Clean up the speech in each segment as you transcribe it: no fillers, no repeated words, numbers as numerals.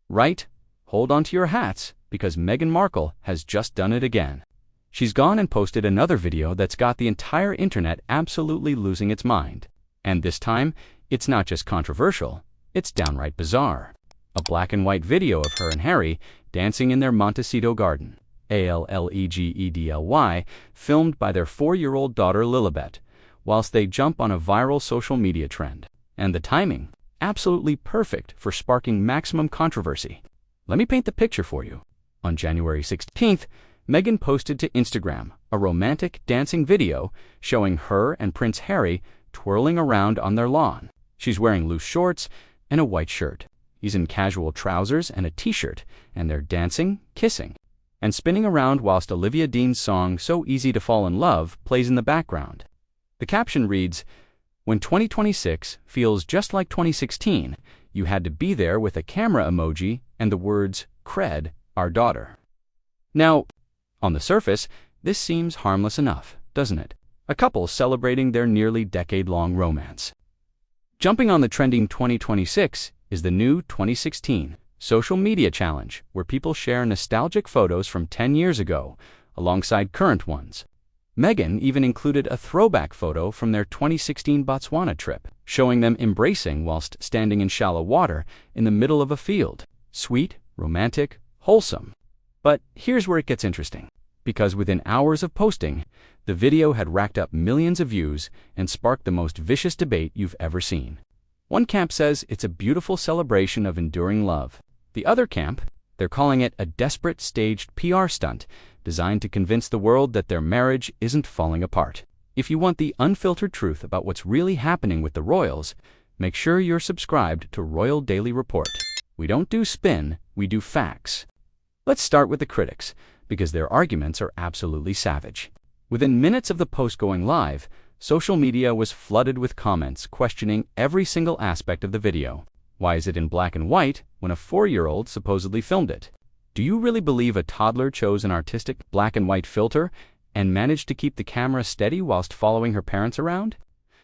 Right? Hold on to your hats, because Meghan Markle has just done it again. She's gone and posted another video that's got the entire internet absolutely losing its mind. And this time, it's not just controversial, it's downright bizarre. A black and white video of her and Harry dancing in their Montecito garden, Allegedly, filmed by their 4-year-old daughter Lilibet, whilst they jump on a viral social media trend. And the timing, absolutely perfect for sparking maximum controversy. Let me paint the picture for you. On January 16th, Meghan posted to Instagram a romantic dancing video showing her and Prince Harry twirling around on their lawn. She's wearing loose shorts and a white shirt. He's in casual trousers and a t-shirt, and they're dancing, kissing, and spinning around whilst Olivia Dean's song So Easy to Fall in Love plays in the background. The caption reads, "When 2026 feels just like 2016, you had to be there with a camera emoji and the words, cred, our daughter." Now, on the surface, this seems harmless enough, doesn't it? A couple celebrating their nearly decade-long romance. Jumping on the trending 2026 is the new 2016 social media challenge, where people share nostalgic photos from 10 years ago alongside current ones. Meghan even included a throwback photo from their 2016 Botswana trip, showing them embracing whilst standing in shallow water in the middle of a field. Sweet, romantic, wholesome. But here's where it gets interesting, because within hours of posting, the video had racked up millions of views and sparked the most vicious debate you've ever seen. One camp says it's a beautiful celebration of enduring love. The other camp, they're calling it a desperate staged PR stunt designed to convince the world that their marriage isn't falling apart. If you want the unfiltered truth about what's really happening with the royals, make sure you're subscribed to Royal Daily Report. We don't do spin, we do facts. Let's start with the critics, because their arguments are absolutely savage. Within minutes of the post going live, social media was flooded with comments questioning every single aspect of the video. Why is it in black and white when a 4-year-old supposedly filmed it? Do you really believe a toddler chose an artistic black and white filter and managed to keep the camera steady whilst following her parents around?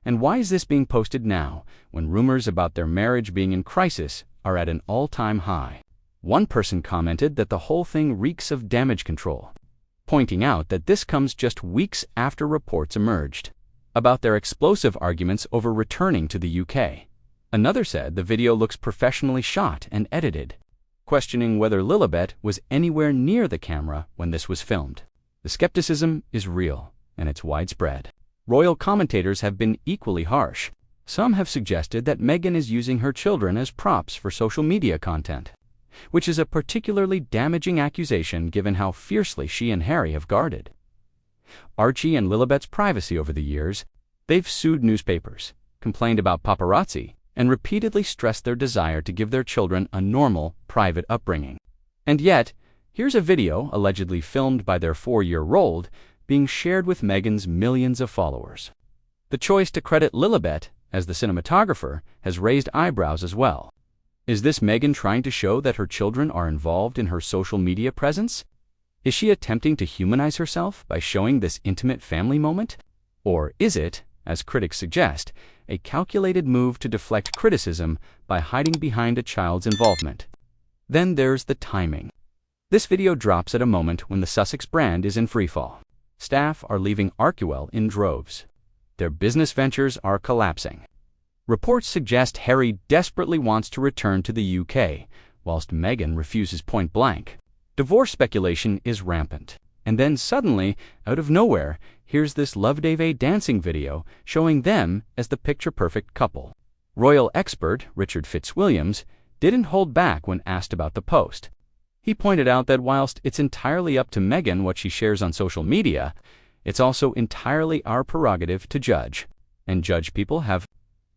And why is this being posted now, when rumors about their marriage being in crisis are at an all-time high? One person commented that the whole thing reeks of damage control, pointing out that this comes just weeks after reports emerged about their explosive arguments over returning to the UK. Another said the video looks professionally shot and edited, questioning whether Lilibet was anywhere near the camera when this was filmed. The skepticism is real, and it's widespread. Royal commentators have been equally harsh. Some have suggested that Meghan is using her children as props for social media content, which is a particularly damaging accusation given how fiercely she and Harry have guarded Archie and Lilibet's privacy over the years. They've sued newspapers, complained about paparazzi, and repeatedly stressed their desire to give their children a normal, private upbringing. And yet, here's a video allegedly filmed by their 4-year-old being shared with Meghan's millions of followers. The choice to credit Lilibet as the cinematographer has raised eyebrows as well. Is this Meghan trying to show that her children are involved in her social media presence? Is she attempting to humanize herself by showing this intimate family moment? Or is it, as critics suggest, a calculated move to deflect criticism by hiding behind a child's involvement? Then there's the timing. This video drops at a moment when the Sussex brand is in freefall. Staff are leaving Arcueil in droves. Their business ventures are collapsing. Reports suggest Harry desperately wants to return to the UK, whilst Meghan refuses point blank. Divorce speculation is rampant. And then suddenly, out of nowhere, here's this Love Day dancing video showing them as the picture-perfect couple. Royal expert Richard Fitzwilliams didn't hold back when asked about the post. He pointed out that whilst it's entirely up to Meghan what she shares on social media, it's also entirely our prerogative to judge. And judge people have.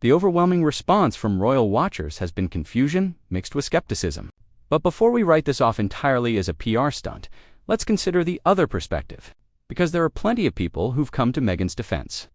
The overwhelming response from royal watchers has been confusion mixed with skepticism. But before we write this off entirely as a PR stunt, let's consider the other perspective, because there are plenty of people who've come to Meghan's defense,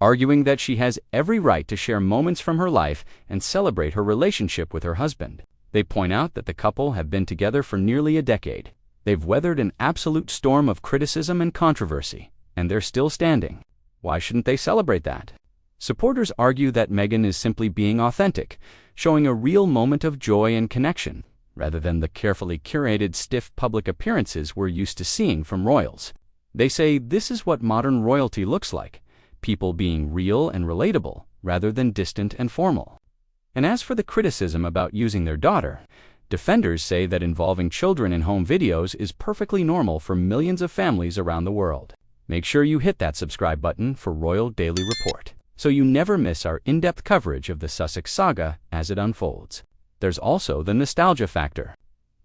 arguing that she has every right to share moments from her life and celebrate her relationship with her husband. They point out that the couple have been together for nearly a decade. They've weathered an absolute storm of criticism and controversy, and they're still standing. Why shouldn't they celebrate that? Supporters argue that Meghan is simply being authentic, showing a real moment of joy and connection, rather than the carefully curated, stiff public appearances we're used to seeing from royals. They say this is what modern royalty looks like, people being real and relatable, rather than distant and formal. And as for the criticism about using their daughter, defenders say that involving children in home videos is perfectly normal for millions of families around the world. Make sure you hit that subscribe button for Royal Daily Report, so you never miss our in-depth coverage of the Sussex saga as it unfolds. There's also the nostalgia factor.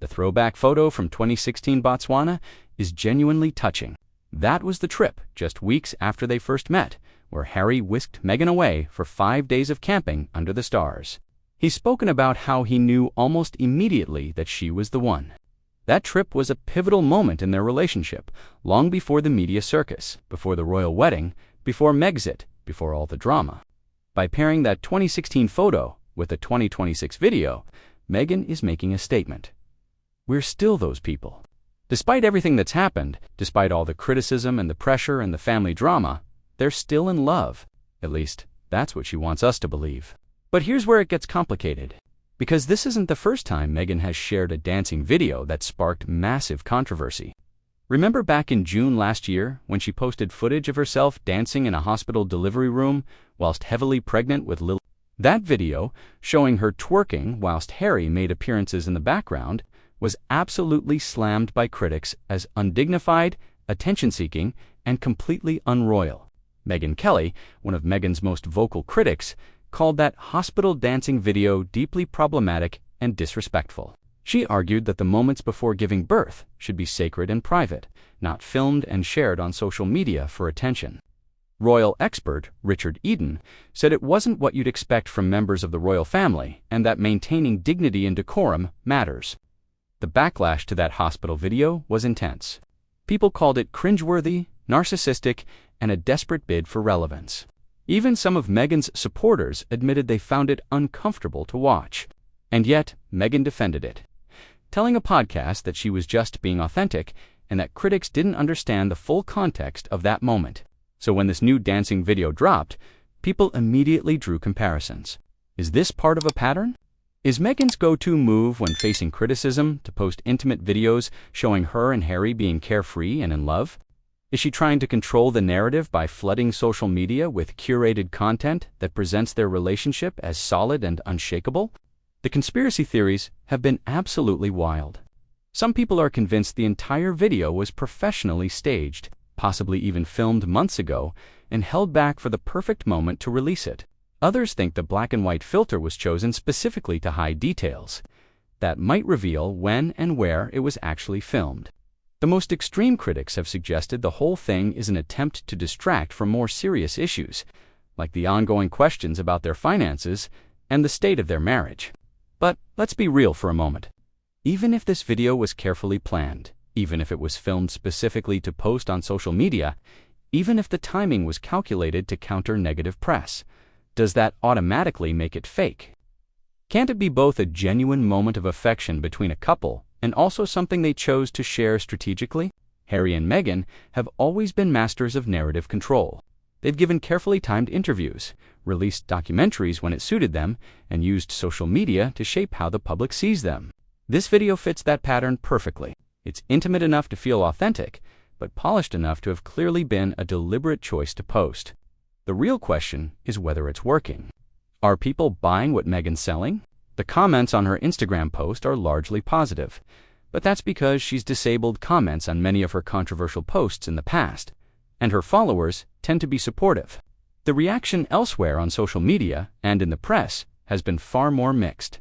The throwback photo from 2016 Botswana is genuinely touching. That was the trip, just weeks after they first met, where Harry whisked Meghan away for 5 days of camping under the stars. He's spoken about how he knew almost immediately that she was the one. That trip was a pivotal moment in their relationship, long before the media circus, before the royal wedding, before Megxit, before all the drama. By pairing that 2016 photo with the 2026 video, Meghan is making a statement. We're still those people. Despite everything that's happened, despite all the criticism and the pressure and the family drama, they're still in love. At least, that's what she wants us to believe. But here's where it gets complicated. Because this isn't the first time Meghan has shared a dancing video that sparked massive controversy. Remember back in June last year when she posted footage of herself dancing in a hospital delivery room whilst heavily pregnant with Lilibet? That video, showing her twerking whilst Harry made appearances in the background, was absolutely slammed by critics as undignified, attention-seeking, and completely unroyal. Megyn Kelly, one of Meghan's most vocal critics, called that hospital dancing video deeply problematic and disrespectful. She argued that the moments before giving birth should be sacred and private, not filmed and shared on social media for attention. Royal expert Richard Eden said it wasn't what you'd expect from members of the royal family and that maintaining dignity and decorum matters. The backlash to that hospital video was intense. People called it cringeworthy, narcissistic, and a desperate bid for relevance. Even some of Meghan's supporters admitted they found it uncomfortable to watch. And yet, Meghan defended it, telling a podcast that she was just being authentic and that critics didn't understand the full context of that moment. So when this new dancing video dropped, people immediately drew comparisons. Is this part of a pattern? Is Meghan's go-to move when facing criticism to post intimate videos showing her and Harry being carefree and in love? Is she trying to control the narrative by flooding social media with curated content that presents their relationship as solid and unshakable? The conspiracy theories have been absolutely wild. Some people are convinced the entire video was professionally staged, possibly even filmed months ago, and held back for the perfect moment to release it. Others think the black and white filter was chosen specifically to hide details that might reveal when and where it was actually filmed. The most extreme critics have suggested the whole thing is an attempt to distract from more serious issues, like the ongoing questions about their finances and the state of their marriage. But let's be real for a moment. Even if this video was carefully planned, even if it was filmed specifically to post on social media, even if the timing was calculated to counter negative press, does that automatically make it fake? Can't it be both a genuine moment of affection between a couple and also something they chose to share strategically? Harry and Meghan have always been masters of narrative control. They've given carefully timed interviews, released documentaries when it suited them, and used social media to shape how the public sees them. This video fits that pattern perfectly. It's intimate enough to feel authentic, but polished enough to have clearly been a deliberate choice to post. The real question is whether it's working. Are people buying what Meghan's selling? The comments on her Instagram post are largely positive, but that's because she's disabled comments on many of her controversial posts in the past, and her followers tend to be supportive. The reaction elsewhere on social media and in the press has been far more mixed.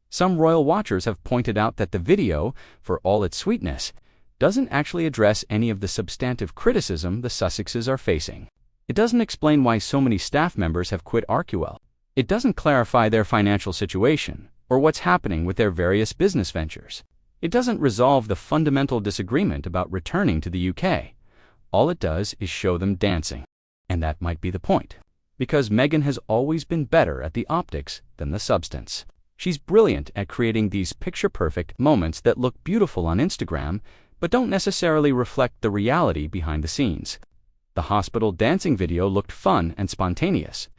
Some royal watchers have pointed out that the video, for all its sweetness, doesn't actually address any of the substantive criticism the Sussexes are facing. It doesn't explain why so many staff members have quit RQL. It doesn't clarify their financial situation or what's happening with their various business ventures. It doesn't resolve the fundamental disagreement about returning to the UK. All it does is show them dancing. And that might be the point, because Meghan has always been better at the optics than the substance. She's brilliant at creating these picture-perfect moments that look beautiful on Instagram, but don't necessarily reflect the reality behind the scenes. The hospital dancing video looked fun and spontaneous,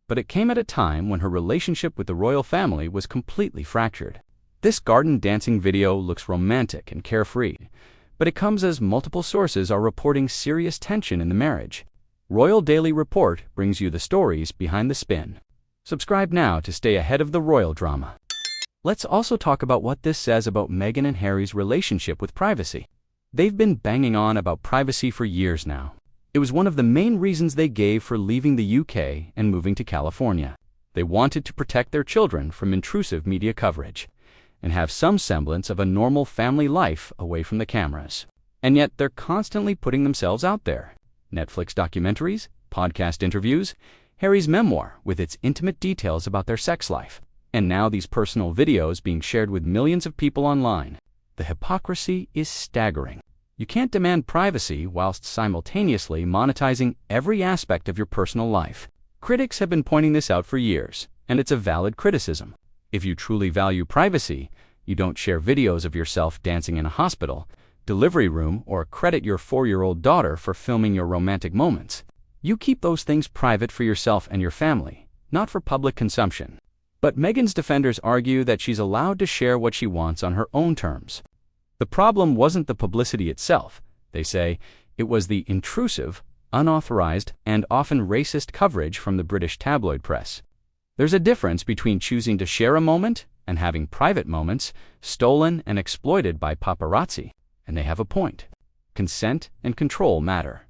but it came at a time when her relationship with the royal family was completely fractured. This garden dancing video looks romantic and carefree, but it comes as multiple sources are reporting serious tension in the marriage. Royal Daily Report brings you the stories behind the spin. Subscribe now to stay ahead of the royal drama. Let's also talk about what this says about Meghan and Harry's relationship with privacy. They've been banging on about privacy for years now. It was one of the main reasons they gave for leaving the UK and moving to California. They wanted to protect their children from intrusive media coverage and have some semblance of a normal family life away from the cameras. And yet they're constantly putting themselves out there. Netflix documentaries, podcast interviews, Harry's memoir with its intimate details about their sex life, and now these personal videos being shared with millions of people online. The hypocrisy is staggering. You can't demand privacy whilst simultaneously monetizing every aspect of your personal life. Critics have been pointing this out for years, and it's a valid criticism. If you truly value privacy, you don't share videos of yourself dancing in a hospital, delivery room, or credit your 4-year-old daughter for filming your romantic moments. You keep those things private for yourself and your family, not for public consumption. But Meghan's defenders argue that she's allowed to share what she wants on her own terms. The problem wasn't the publicity itself, they say. It was the intrusive, unauthorized, and often racist coverage from the British tabloid press. There's a difference between choosing to share a moment and having private moments stolen and exploited by paparazzi, and they have a point. Consent and control matter.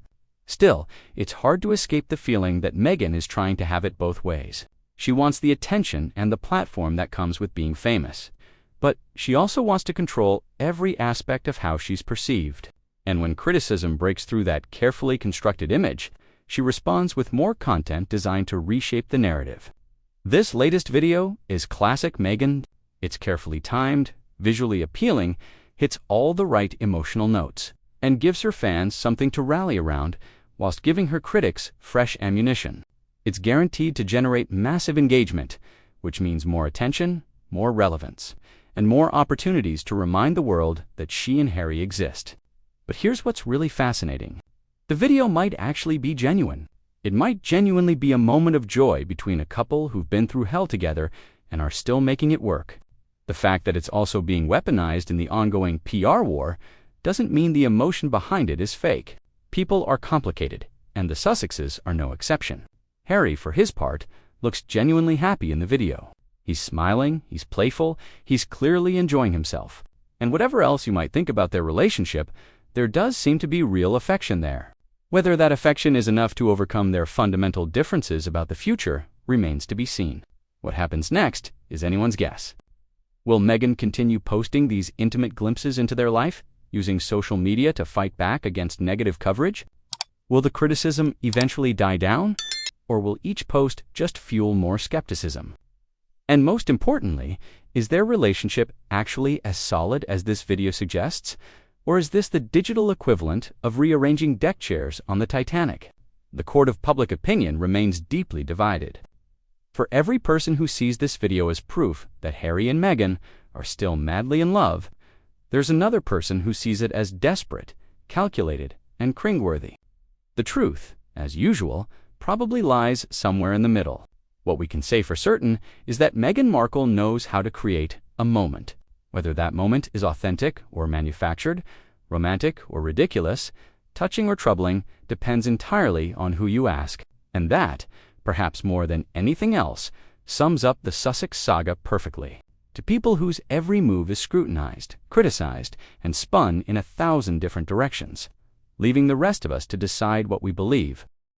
Still, it's hard to escape the feeling that Meghan is trying to have it both ways. She wants the attention and the platform that comes with being famous. But she also wants to control every aspect of how she's perceived. And when criticism breaks through that carefully constructed image, she responds with more content designed to reshape the narrative. This latest video is classic Meghan. It's carefully timed, visually appealing, hits all the right emotional notes, and gives her fans something to rally around whilst giving her critics fresh ammunition. It's guaranteed to generate massive engagement, which means more attention, more relevance, and more opportunities to remind the world that she and Harry exist. But here's what's really fascinating. The video might actually be genuine. It might genuinely be a moment of joy between a couple who've been through hell together and are still making it work. The fact that it's also being weaponized in the ongoing PR war doesn't mean the emotion behind it is fake. People are complicated, and the Sussexes are no exception. Harry, for his part, looks genuinely happy in the video. He's smiling, he's playful, he's clearly enjoying himself. And whatever else you might think about their relationship, there does seem to be real affection there. Whether that affection is enough to overcome their fundamental differences about the future remains to be seen. What happens next is anyone's guess. Will Meghan continue posting these intimate glimpses into their life, using social media to fight back against negative coverage? Will the criticism eventually die down, or will each post just fuel more skepticism? And most importantly, is their relationship actually as solid as this video suggests? Or is this the digital equivalent of rearranging deck chairs on the Titanic? The court of public opinion remains deeply divided. For every person who sees this video as proof that Harry and Meghan are still madly in love, there's another person who sees it as desperate, calculated, and cringeworthy. The truth, as usual, probably lies somewhere in the middle. What we can say for certain is that Meghan Markle knows how to create a moment. Whether that moment is authentic or manufactured, romantic or ridiculous, touching or troubling, depends entirely on who you ask. And that, perhaps more than anything else, sums up the Sussex saga perfectly. To people whose every move is scrutinized, criticized, and spun in 1,000 different directions, leaving the rest of us to decide what we believe.